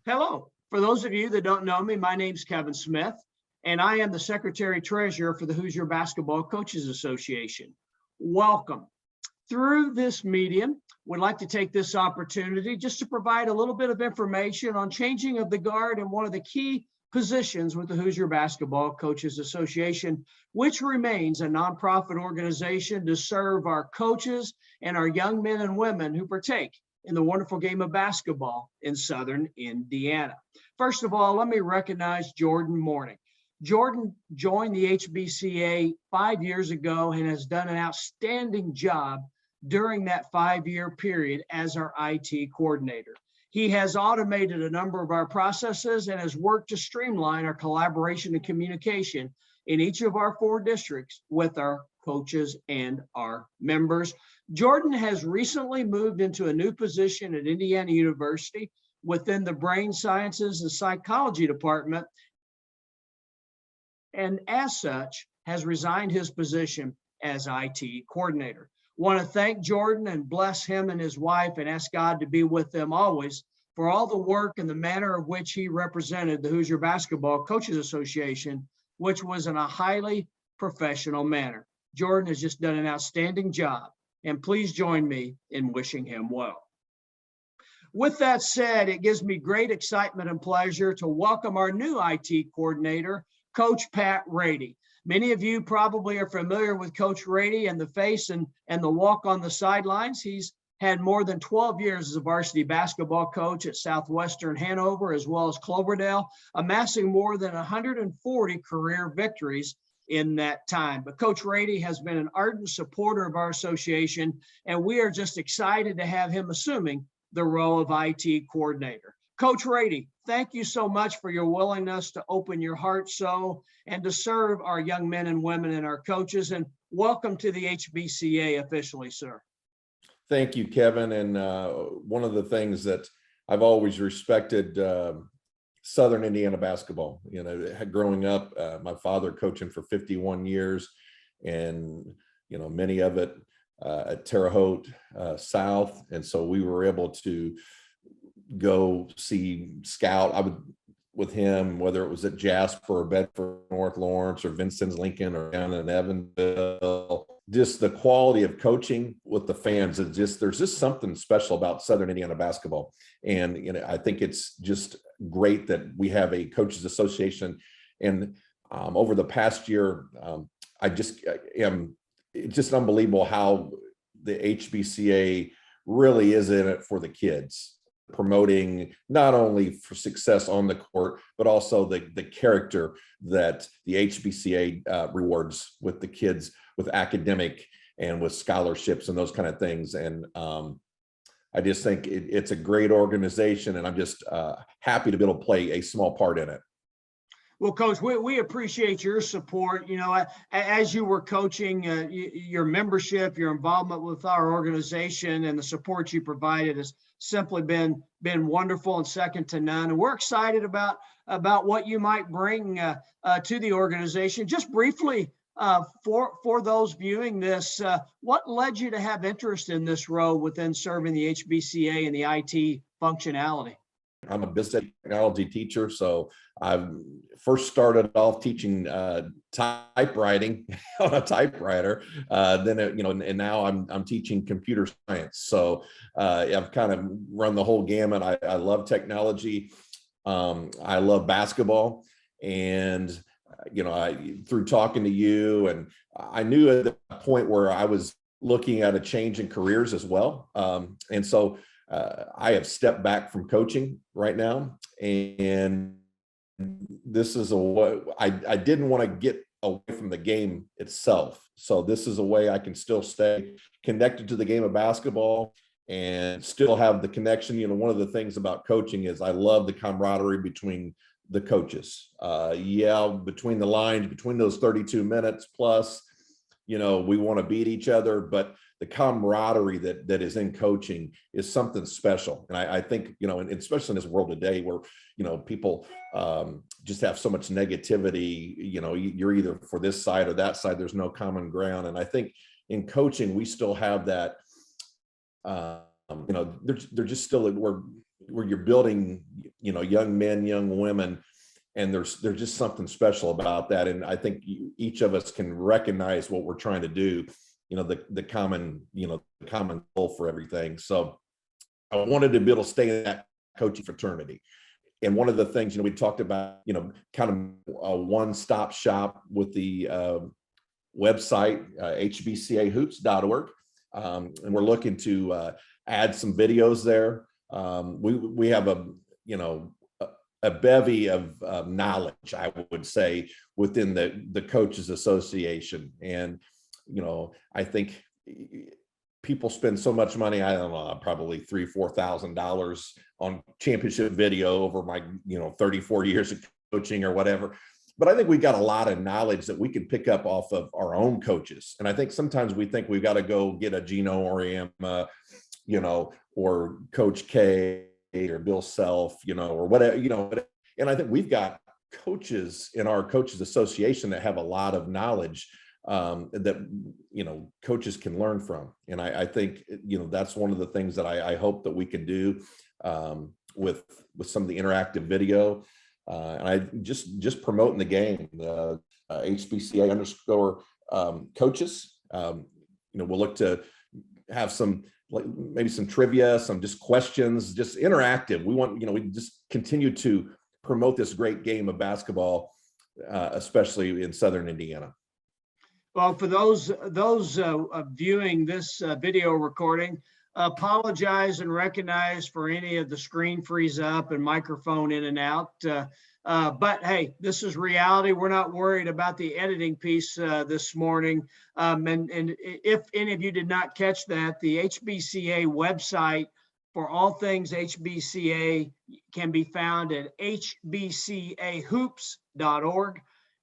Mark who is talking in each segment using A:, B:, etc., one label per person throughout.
A: Hello. For those of you that don't know me, my name's Kevin Smith, and I am the Secretary Treasurer for the Hoosier Basketball Coaches Association. Welcome. Through this medium, we'd like to take this opportunity just to provide a little bit of information on changing of the guard in one of the key positions with the Hoosier Basketball Coaches Association, which remains a nonprofit organization to serve our coaches and our young men and women who partake in the wonderful game of basketball in Southern Indiana. First of all, let me recognize Jordan Morning. Jordan joined the HBCA 5 years ago and has done an outstanding job during that 5-year period as our IT coordinator. He has automated a number of our processes and has worked to streamline our collaboration and communication in each of our 4 districts with our coaches and our members. Jordan has recently moved into a new position at Indiana University within the Brain Sciences and Psychology Department, and as such has resigned his position as IT coordinator. Want to thank Jordan and bless him and his wife and ask God to be with them always for all the work and the manner of which he represented the Hoosier Basketball Coaches Association, which was in a highly professional manner. Jordan has just done an outstanding job, and please join me in wishing him well. With that said, it gives me great excitement and pleasure to welcome our new IT coordinator, Coach Pat Rady. Many of you probably are familiar with Coach Rady and the face and the walk on the sidelines. He's had more than 12 years as a varsity basketball coach at Southwestern Hanover, as well as Cloverdale, amassing more than 140 career victories in that time. But Coach Rady has been an ardent supporter of our association, and we are just excited to have him assuming the role of IT coordinator. Coach Rady, thank you so much for your willingness to open your heart so and to serve our young men and women and our coaches, and welcome to the HBCA officially, sir.
B: Thank you, Kevin. And one of the things that I've always respected Southern Indiana basketball, growing up, my father coaching for 51 years and, many of it at Terre Haute South. And so we were able to go see scout. I would with him, whether it was at Jasper or Bedford, North Lawrence or Vincent's Lincoln or down in Evansville. Just the quality of coaching with the fans is there's just something special about Southern Indiana basketball. And, I think it's just great that we have a coaches association. And over the past year, it's just unbelievable how the HBCA really is in it for the kids, promoting not only for success on the court, but also the character that the HBCA rewards with the kids, with academic and with scholarships and those kind of things. And I just think it's a great organization, and I'm just happy to be able to play a small part in it.
A: Well, Coach, we appreciate your support. As you were coaching, your membership, your involvement with our organization, and the support you provided has simply been wonderful and second to none. And we're excited about what you might bring to the organization. Just briefly, for those viewing this, what led you to have interest in this role within serving the HBCA and the IT functionality?
B: I'm a business technology teacher, so I first started off teaching typewriting on a typewriter. And now I'm teaching computer science. So I've kind of run the whole gamut. I love technology. I love basketball, and through talking to you, and I knew at the point where I was looking at a change in careers as well, and so. I have stepped back from coaching right now, and this is I didn't want to get away from the game itself. So this is a way I can still stay connected to the game of basketball and still have the connection. One of the things about coaching is I love the camaraderie between the coaches. Between the lines, between those 32 minutes plus, we want to beat each other, but the camaraderie that is in coaching is something special. And I think, and especially in this world today where, people just have so much negativity, you're either for this side or that side, there's no common ground. And I think in coaching, we still have that, they're just still where you're building young men, young women. And there's just something special about that. And I think each of us can recognize what we're trying to do, the common goal for everything. So I wanted to be able to stay in that coaching fraternity. And one of the things, we talked about, kind of a one-stop shop with the website, hbcahoops.org. And we're looking to add some videos there. We have a bevy of knowledge, I would say, within the Coaches Association. And, I think people spend so much money, I don't know, probably $3,000-$4,000 on championship video over my, 34 years of coaching or whatever. But I think we got a lot of knowledge that we can pick up off of our own coaches. And I think sometimes we think we've got to go get a Gino Auriemma, or Coach K or Bill Self, or whatever, and I think we've got coaches in our Coaches Association that have a lot of knowledge that, coaches can learn from. And I think, that's one of the things that I hope that we can do with some of the interactive video. And I just promoting the game, HBCA underscore coaches. We'll look to have some, maybe some trivia, some just questions, just interactive. We want, we just continue to promote this great game of basketball, especially in Southern Indiana.
A: Well, for those viewing this video recording, apologize and recognize for any of the screen freeze up and microphone in and out. But hey, this is reality. We're not worried about the editing piece this morning. And if any of you did not catch that, the HBCA website for all things HBCA can be found at hbcahoops.org.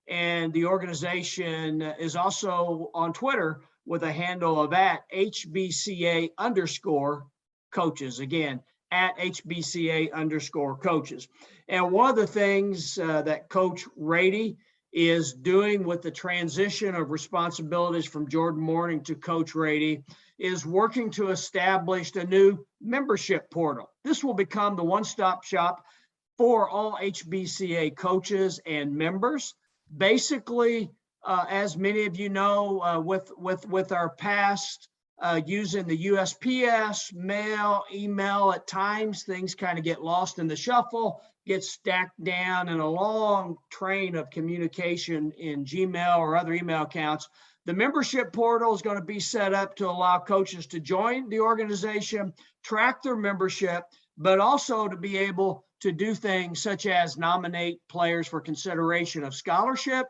A: And the organization is also on Twitter with a handle of @HBCA_coaches. Again, @HBCA_coaches. And one of the things that Coach Rady is doing with the transition of responsibilities from Jordan Morning to Coach Rady is working to establish a new membership portal. This will become the one-stop shop for all HBCA coaches and members. Basically, as many of you know, with our past using the USPS, mail, email, at times things kind of get lost in the shuffle, get stacked down in a long train of communication in Gmail or other email accounts. The membership portal is going to be set up to allow coaches to join the organization, track their membership, but also to be able to do things such as nominate players for consideration of scholarship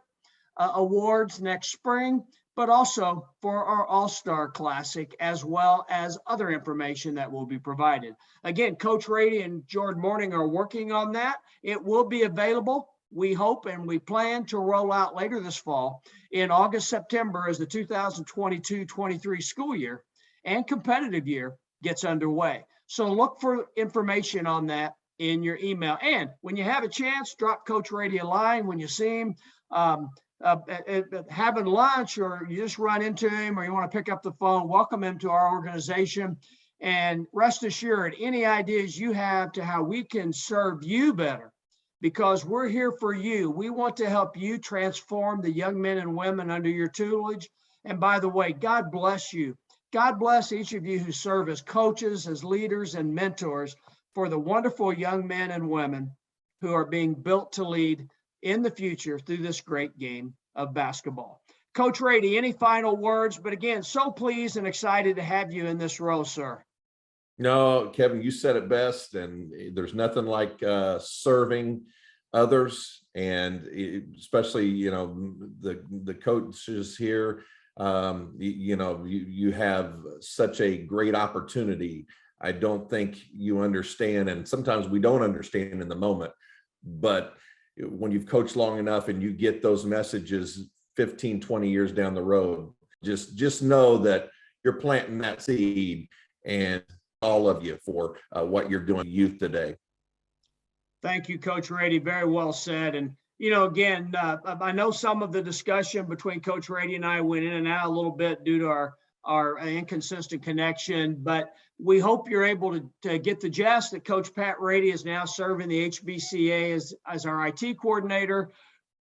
A: awards next spring, but also for our All-Star Classic, as well as other information that will be provided. Again, Coach Rady and Jordan Morning are working on that. It will be available, we hope, and we plan to roll out later this fall in August, September, as the 2022-23 school year and competitive year gets underway. So look for information on that in your email. And when you have a chance, drop Coach Rady a line when you see him having lunch, or you just run into him, or you want to pick up the phone, welcome him to our organization. And rest assured, any ideas you have to how we can serve you better, because we're here for you. We want to help you transform the young men and women under your tutelage. And by the way, God bless you. God bless each of you who serve as coaches, as leaders, and mentors for the wonderful young men and women who are being built to lead in the future through this great game of basketball. Coach Rady, any final words? But again, so pleased and excited to have you in this role, sir.
B: No, Kevin, you said it best, and there's nothing like serving others, and especially, the coaches here. You have such a great opportunity. I don't think you understand, and sometimes we don't understand in the moment, but when you've coached long enough and you get those messages 15, 20 years down the road, just know that you're planting that seed, and all of you for what you're doing youth today.
A: Thank you, Coach Rady. Very well said. And, again, I know some of the discussion between Coach Rady and I went in and out a little bit due to our our inconsistent connection, but we hope you're able to get the gist that Coach Pat Rady is now serving the HBCA as our IT coordinator.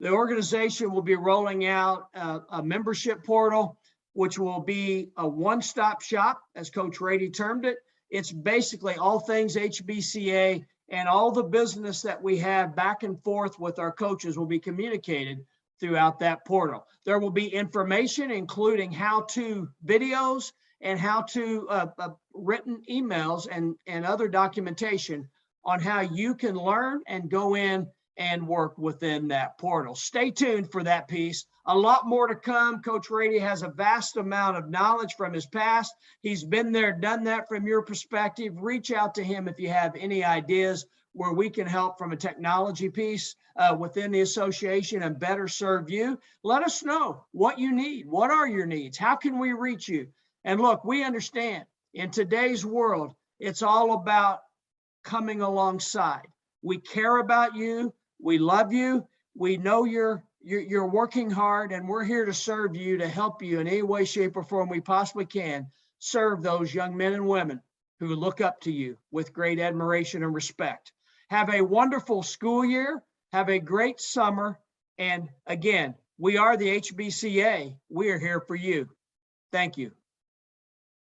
A: The organization will be rolling out a membership portal, which will be a one-stop shop, as Coach Rady termed it. It's basically all things HBCA, and all the business that we have back and forth with our coaches will be communicated throughout that portal. There will be information, including how-to videos and how-to written emails and other documentation on how you can learn and go in and work within that portal. Stay tuned for that piece. A lot more to come. Coach Rady has a vast amount of knowledge from his past. He's been there, done that from your perspective. Reach out to him if you have any ideas where we can help from a technology piece within the association and better serve you. Let us know what you need. What are your needs? How can we reach you? And look, we understand in today's world, it's all about coming alongside. We care about you. We love you. We know you're working hard, and we're here to serve you, to help you in any way, shape, or form we possibly can serve those young men and women who look up to you with great admiration and respect. Have a wonderful school year. Have a great summer. And again, we are the HBCA. We are here for you. Thank you.